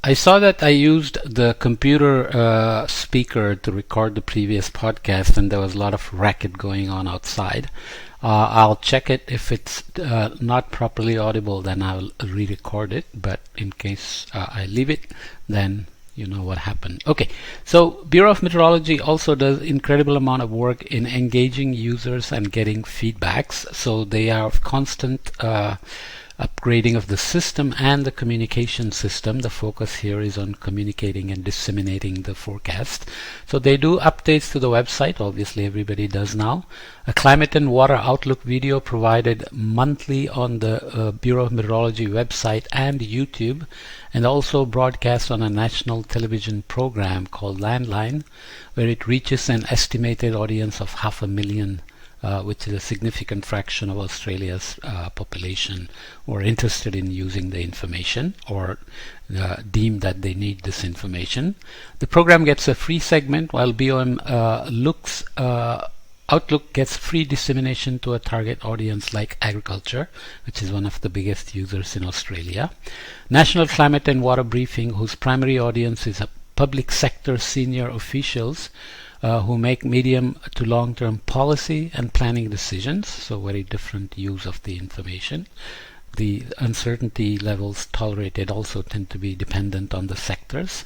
I saw that I used the computer speaker to record the previous podcast, and there was a lot of racket going on outside. I'll check it. If it's not properly audible, then I'll re-record it. But in case I leave it, then you know what happened. Okay, so Bureau of Meteorology also does incredible amount of work in engaging users and getting feedbacks. So they are constant upgrading of the system and the communication system. The focus here is on communicating and disseminating the forecast. So they do updates to the website. Obviously everybody does now. A climate and water outlook video provided monthly on the Bureau of Meteorology website and YouTube, and also broadcast on a national television program called Landline, where it reaches an estimated audience of 500,000, which is a significant fraction of Australia's population who are interested in using the information or deem that they need this information. The program gets a free segment, while BOM Outlook gets free dissemination to a target audience like agriculture, which is one of the biggest users in Australia. National Climate and Water Briefing, whose primary audience is public sector senior officials who make medium to long-term policy and planning decisions, so very different use of the information. The uncertainty levels tolerated also tend to be dependent on the sectors.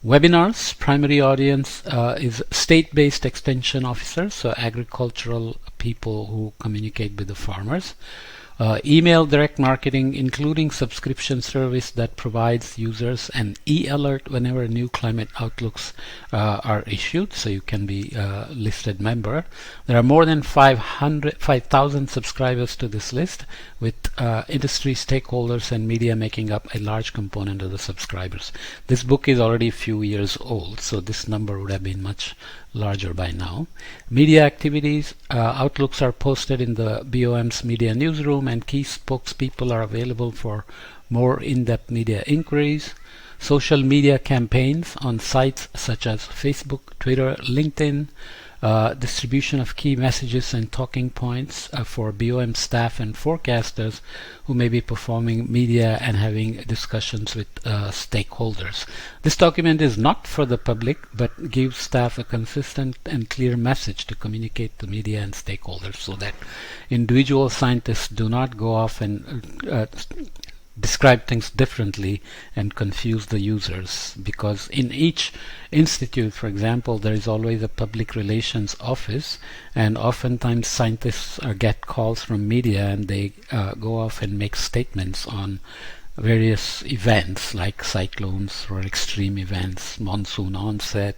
Webinars, primary audience is state-based extension officers, so agricultural people who communicate with the farmers. Email direct marketing, including subscription service that provides users an e-alert whenever new climate outlooks are issued, so you can be a listed member. There are more than 5,000 subscribers to this list, with industry stakeholders and media making up a large component of the subscribers. This book is already a few years old, so this number would have been much larger by now. Media activities, outlooks are posted in the BOM's media newsroom, and key spokespeople are available for more in-depth media inquiries. Social media campaigns on sites such as Facebook, Twitter, LinkedIn, distribution of key messages and talking points for BOM staff and forecasters who may be performing media and having discussions with stakeholders. This document is not for the public, but gives staff a consistent and clear message to communicate to media and stakeholders, so that individual scientists do not go off and describe things differently and confuse the users, because in each institute, for example, there is always a public relations office, and oftentimes scientists get calls from media, and they go off and make statements on various events like cyclones or extreme events, monsoon onset,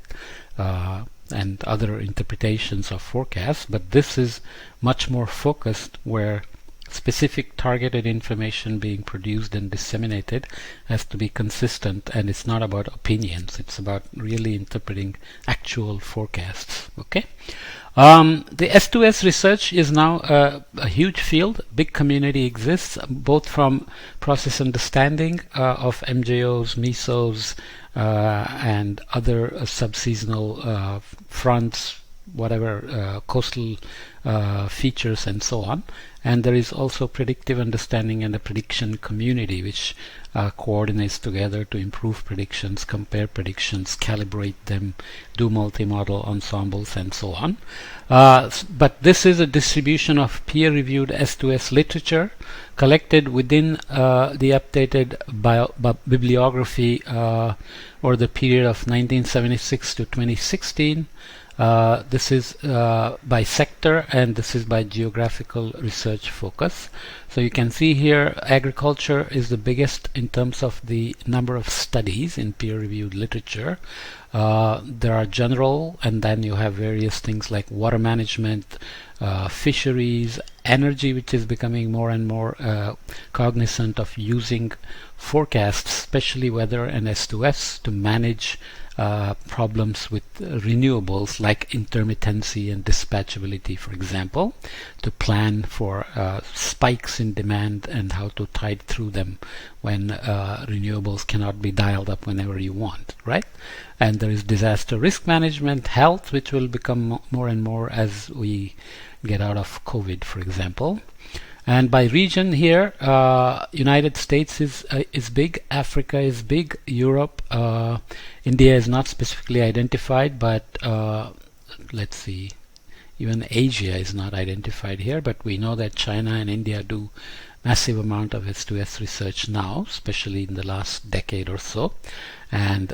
and other interpretations of forecasts. But this is much more focused, where specific targeted information being produced and disseminated has to be consistent, and it's not about opinions, it's about really interpreting actual forecasts. Okay, the S2S research is now a huge field. Big community exists, both from process understanding of MJOs, MESOs, and other subseasonal fronts, whatever, coastal features and so on. And there is also predictive understanding and a prediction community, which coordinates together to improve predictions, compare predictions, calibrate them, do multi-model ensembles, and so on. But this is a distribution of peer-reviewed S2S literature collected within the updated bibliography or the period of 1976 to 2016. This is by sector, and this is by geographical research focus. So you can see here agriculture is the biggest in terms of the number of studies in peer-reviewed literature. There are general, and then you have various things like water management, fisheries, energy, which is becoming more and more cognizant of using forecasts, especially weather and S2S, to manage problems with renewables like intermittency and dispatchability, for example, to plan for spikes in demand and how to tide through them when renewables cannot be dialed up whenever you want, right? And there is disaster risk management, health, which will become more and more as we get out of COVID, for example. And by region here, United States is big, Africa is big, Europe, India is not specifically identified, but let's see, even Asia is not identified here, but we know that China and India do massive amount of S2S research now, especially in the last decade or so. And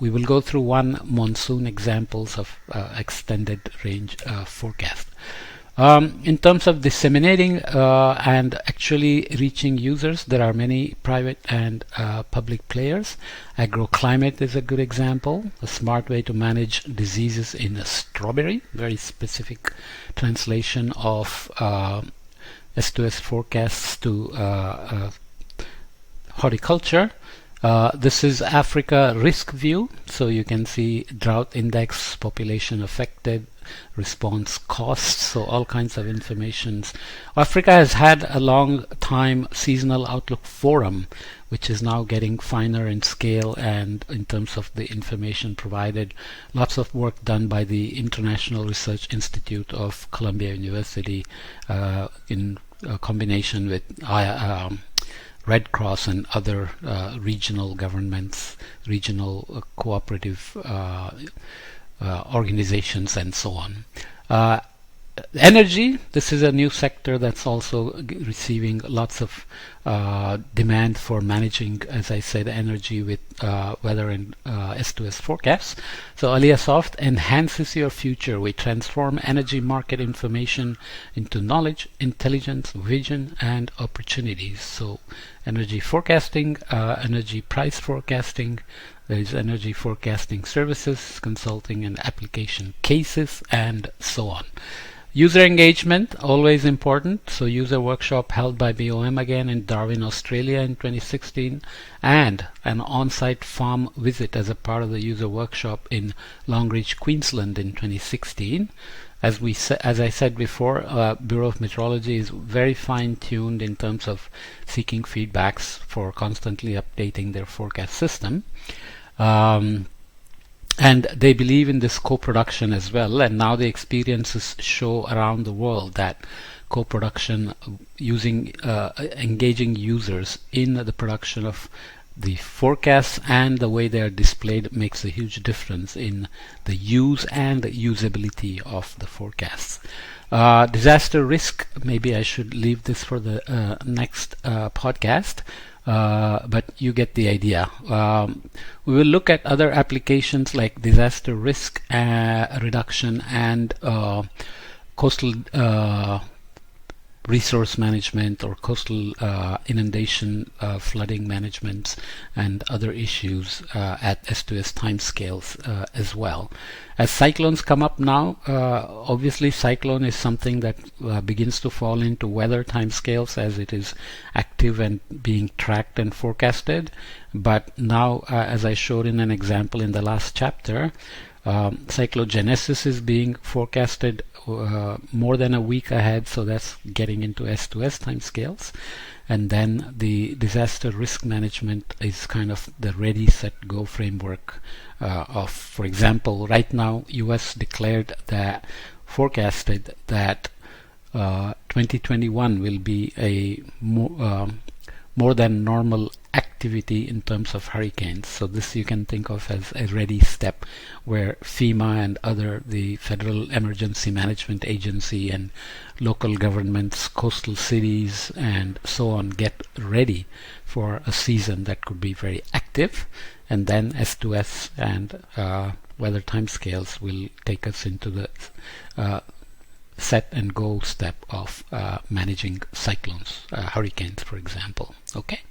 we will go through one monsoon examples of extended range forecast. In terms of disseminating and actually reaching users, there are many private and public players. Agroclimate is a good example, a smart way to manage diseases in a strawberry, very specific translation of S2S forecasts to horticulture. This is Africa risk view, so you can see drought index, population affected, response costs, so all kinds of information. Africa has had a long time seasonal outlook forum, which is now getting finer in scale and in terms of the information provided. Lots of work done by the International Research Institute of Columbia University in combination with Red Cross and other regional governments, regional cooperative organizations, and so on. Energy, this is a new sector that's also receiving lots of demand for managing, as I said, energy with weather and S2S forecasts. So Aliasoft enhances your future. We transform energy market information into knowledge, intelligence, vision, and opportunities. So energy forecasting, energy price forecasting, there is energy forecasting services, consulting and application cases, and so on. User engagement, always important. So user workshop held by BOM again in Darwin, Australia in 2016, and an on-site farm visit as a part of the user workshop in Longreach, Queensland in 2016. As I said before, Bureau of Meteorology is very fine-tuned in terms of seeking feedbacks for constantly updating their forecast system. And they believe in this co-production as well, and now the experiences show around the world that co-production using engaging users in the production of the forecasts and the way they are displayed makes a huge difference in the use and usability of the forecasts. Disaster risk, maybe I should leave this for the next podcast. But you get the idea. We will look at other applications like disaster risk reduction and coastal resource management or coastal inundation flooding management and other issues at S2S timescales as well. As cyclones come up now, obviously cyclone is something that begins to fall into weather timescales as it is active and being tracked and forecasted. But now, as I showed in an example in the last chapter, cyclogenesis is being forecasted more than a week ahead, so that's getting into S2S timescales. And then the disaster risk management is kind of the ready, set, go framework of, for example, right now US declared that forecasted that 2021 will be a more than normal activity in terms of hurricanes. So this you can think of as a ready step where FEMA and the Federal Emergency Management Agency and local governments, coastal cities and so on get ready for a season that could be very active, and then S2S and weather timescales will take us into the set and go step of managing cyclones, hurricanes for example. Okay.